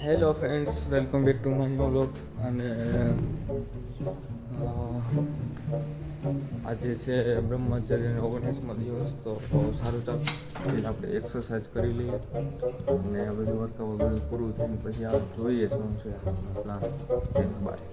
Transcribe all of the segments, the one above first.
Hello friends, welcome back to my new vlog. અને આજે છે બ્રહ્મચર્યનો 19મો દિવસ. તો સારું ચાલ આપણે એક્સરસાઇઝ કરી લઈએ અને બધું વર્કઆઉટ બધું પૂરું થઈને પછી આ જોઈએ શું છે પ્લાન. બાય.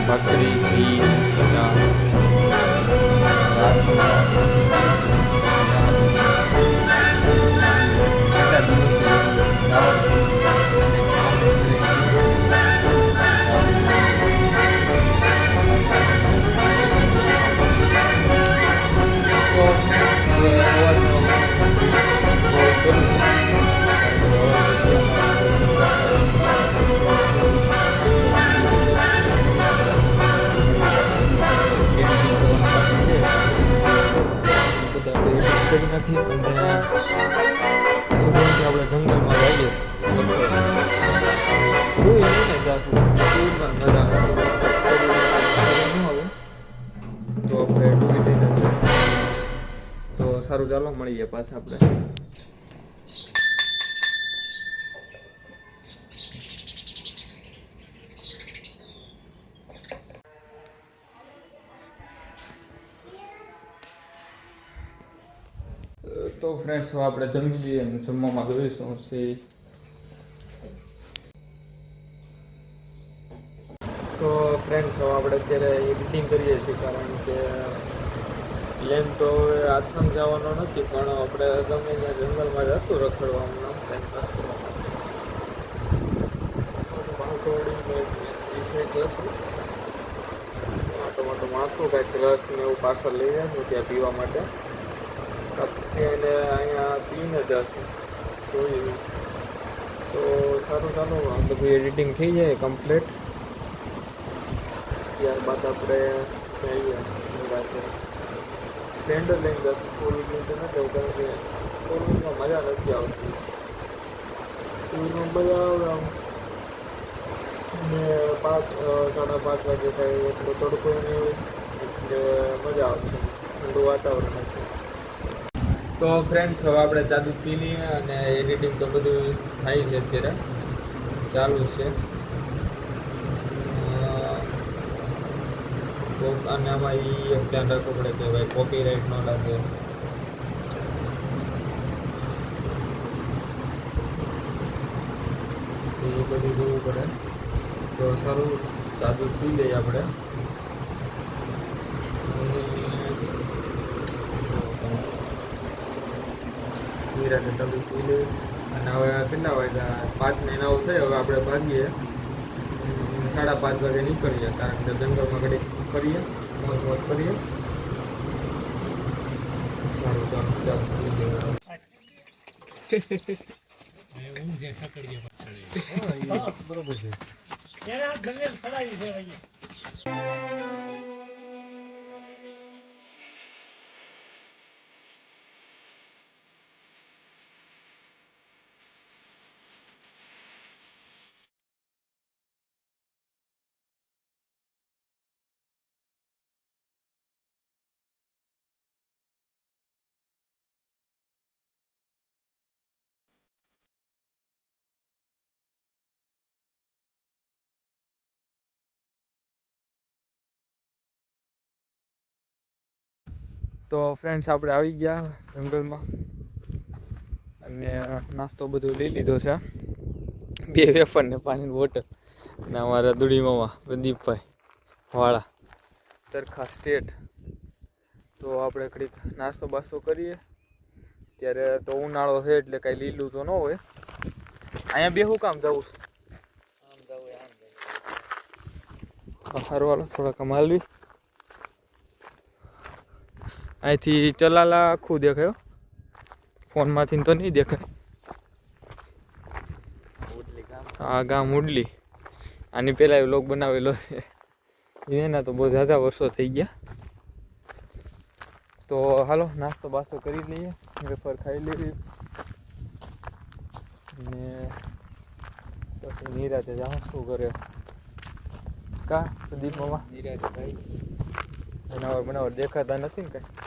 ભાખરી ઘી કરી નાખી અને આપણે જંગલમાં જઈએ. તો આપણે તો સારું, ચાલો મળીએ પાછા આપણે. તો ફ્રેન્ડ્સ, હવે આપણે જમી લઈએ અને જમવામાં જોઈશું છે. તો ફ્રેન્ડ્સ, હવે આપણે અત્યારે એડિટિંગ કરીએ છીએ, કારણ કે પ્લેન તો હવે આજ સમજાવવાનો નથી, પણ આપણે ગમે ત્યાં જંગલમાં જશું રખડવા ટાઈમ પાસ કરવા માટે. જશું આટો મારશું, કાંઈક રસ ને એવું પાર્સલ લઈ જશું ત્યાં પીવા માટે. પછી એને અહીંયા પીને જશું જોઈએ. તો સારું, ચાલો બધું એડિટિંગ થઈ જાય કમ્પ્લીટ, ત્યારબાદ આપણે જઈએ રાતે. સ્પ્લેન્ડર લઈને જશું, ફોર વ્હીલર તો નથી જવું, કારણ કે ફોર વ્હીલમાં મજા નથી આવતી. ટુ વ્હીલમાં મજા આવે આમ, ને 5-5:30 વાગે કાંઈ એટલો તડકો નહીં હોય એટલે મજા આવશે, ઠંડુ વાતાવરણ હશે. તો ફ્રેન્ડ્સ, હવે આપણે ચાદુ પી લઈએ અને એડિટિંગ તો બધું થાય છે અત્યારે, ચાલુ છે. અને આમાં એ એક ધ્યાન રાખવું પડે કે ભાઈ કોપીરાઇટ ન લાગે. એ બધું જોવું પડે. તો સારું, ચાદુ પી લઈએ આપણે. ધીરે ચાલુ પી લઈએ. અને હવે કેટલા વાગ્યા? 5 ને 9 થઈ. હવે આપણે ભાગીએ, 5:30 વાગે નીકળીએ, કારણ કે જંગલમાં ઘડીક ફરીએ, મોજ કરીએ. સારું, ચાલો ચાલો પી લઈએ. બરોબર છે. તો ફ્રેન્ડ્સ આપણે આવી ગયા જંગલમાં અને નાસ્તો બધું લઈ લીધો છે. 2 વેફર ને પાણીની બોટલ અને અમારા દુડીમામા પ્રદીપભાઈ વાળા તરખા સ્ટેટ. તો આપણે ઘડીક નાસ્તો બાસ્તો કરીએ. ત્યારે તો ઉનાળો છે એટલે કાંઈ લીલું તો ન હોય. અહીંયા બે શું કામ જવું છે? સારું હાલો થોડા કમાલવી. અહીંથી ચલાલા આખું દેખાયો, ફોનમાંથી તો નહીં દેખાય. આ ગામ ઉડલી, આની પહેલાં વ્લોગ બનાવેલો છે એના તો બહુ ઝાઝા વર્ષો થઈ ગયા. તો હાલો નાસ્તો બાસ્તો કરી લઈએ, વેફર ખાઈ લઈએ ને પછી નિરાતે જાઉં શું કરે કા પ્રદીપ મામા? નિરાતે ભાઈ બનાવર દેખાતા નથી ને કાંઈ.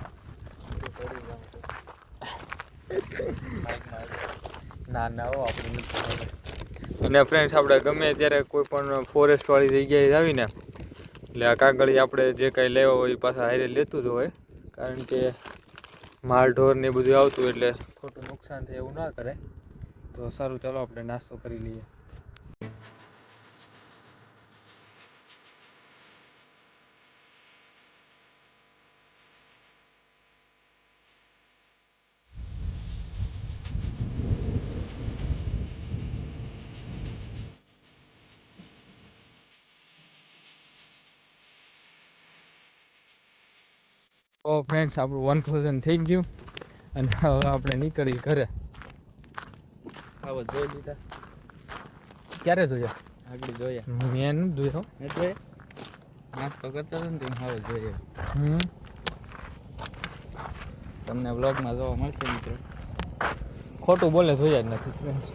ના ના હો આપણે. અને ફ્રેન્ડ્સ આપણે ગમે ત્યારે કોઈ પણ ફોરેસ્ટવાળી જગ્યાએ આવીને એટલે આ કાગળી આપણે જે કાંઈ લેવા હોય એ પાછા હારે લેતું જ હોય, કારણ કે માલ ઢોર ને બધું આવતું એટલે ખોટું નુકસાન થાય એવું ના કરે. તો સારું ચાલો આપણે નાસ્તો કરી લઈએ. તો ફ્રેન્ડ્સ આપણું 1000 થઈ ગયું અને હવે આપણે નીકળી ઘરે. આવો જોઈ લીધા? ક્યારે જોયા? આગળ જોયા. મેં નથી જોયો. નથી જોયા? નાસ્તો કરતા હતો ને તેમ હવે જોઈએ. તમને વ્લોગમાં જોવા મળશે મિત્રો. ખોટું બોલે જોયા જ નથી ફ્રેન્ડ્સ.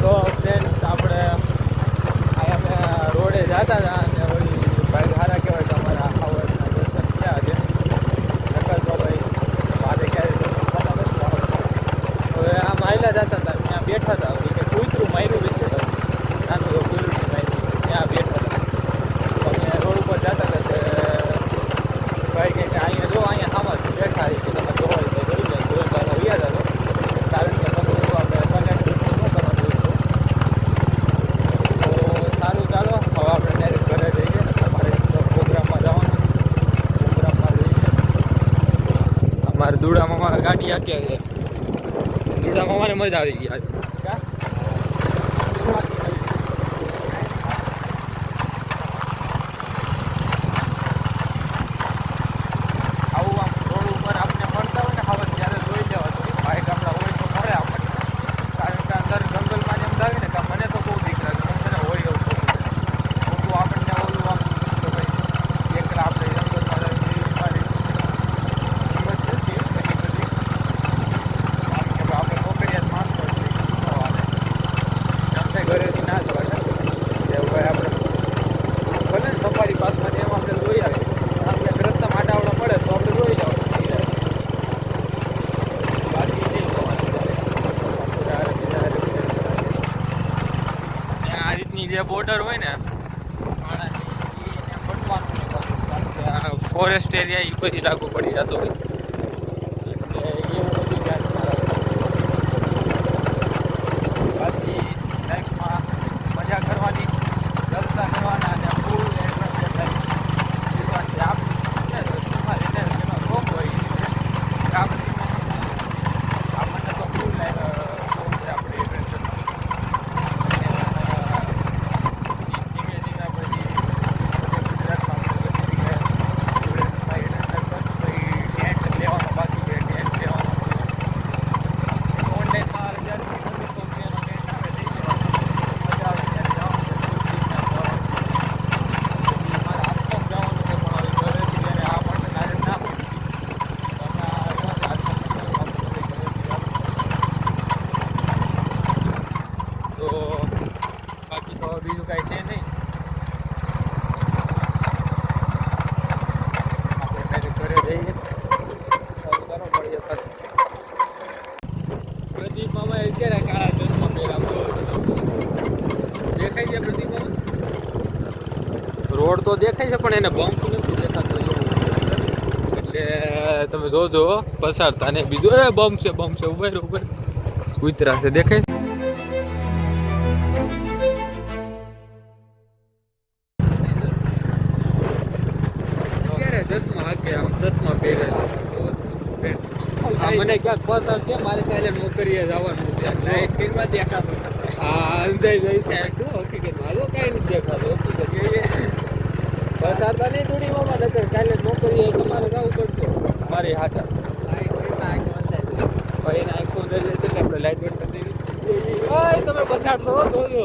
તો ફ્રેન્ડ્સ આપણે રોડે જતા હતા અને વળી ભાઈ સારા કહેવાય કે અમારા આવડના દર્શન થયા છે. નકર તો ભાઈ મારે ક્યારે હવે આમ આયલા જતા હતા ત્યાં બેઠા હતા કે કૂતરું માર્યું બેસે તો નાનું એવું કૂતરું માર્યું ત્યાં બેઠા હતા. અમે રોડ ઉપર જતા હતા તે ભાઈ કે અહીંયા જો અહીંયા આમાં બેઠા કે તમે જોવો તો જોઈ જાય જોઈ તો વ્યા જતો, કારણ કે બધું આપણે કનેક્ટ ન કરવાનું હતું. તો સારું ચાલો હવે આપણે ડાયરેક્ટ ઘરે જઈએ ને તમારે પ્રોગ્રામમાં જવાનું. પ્રોગ્રામમાં જઈએ અમારે દુડા મામા ગાડી આક્યા છે. દુડા મામાને મજા આવી ગઈ આજે. આવું આમ રોડ ઉપર આપણે મળતા હોય ને હવે ત્યારે જોઈ લેવા જોઈએ. બાઇક આપણા હોય તો મળે આપણને, કારણ કે અંદર જંગલમાં જેમ જાવી ને મને તો બહુ દીક લાગે. મને છે ને હોય એવું મોટું આપણને ઓલું આમ તો ભાઈ એકલા આપણે જંગલમાં જઈએ મારી હિંમત નથી એટલી બધી, કારણ કે આપણે નોકરિયાત માણસો છીએ. આપણે ઘરેથી ના જવાય એવું ભાઈ આપણે ભલે ને સફારી પાસમાં એમ આપણે જોઈ આવીએ. આપણે રસ્તામાં આડાવડા પડે તો આપણે જોઈ જવાનું. બાકી નહીં આ રીતની જે બોર્ડર હોય ને ફોરેસ્ટ એરિયા એ બધી લાગુ પડી જતો હોય એટલે એવું બધું ધ્યાન બાકી લાઈફમાં મજા કરવાની, જલસા કરવાના અને ફૂલ આપણને તો ફૂલ આપણે ધીમે ધીમે પછી ગુજરાતમાં તો દેખાય છે પણ એને બમ્પ નથી દેખાતો એટલે તમે જોજો પસારતા ને બીજું એ બમ્પ છે ઉભર કૂતરા છે દેખાય છે. ચશ્મા પહેરે મને ક્યાંક પસાર છે મારે કાલે નોકરીએ જવાનું છે હા અંજાઈ જાય છે હકીકતમાં હાલો કઈ નથી દેખાતું હકીકત પસારતા નહીં થોડી મામા નકર કાલે નોકરીએ તમારે જવું પડશે મારી હાથા ભાઈ એને આંખો જઈ જશે એટલે આપણે લાઈટ બંધ કરી દેવી તમે પસાર થવો જોજો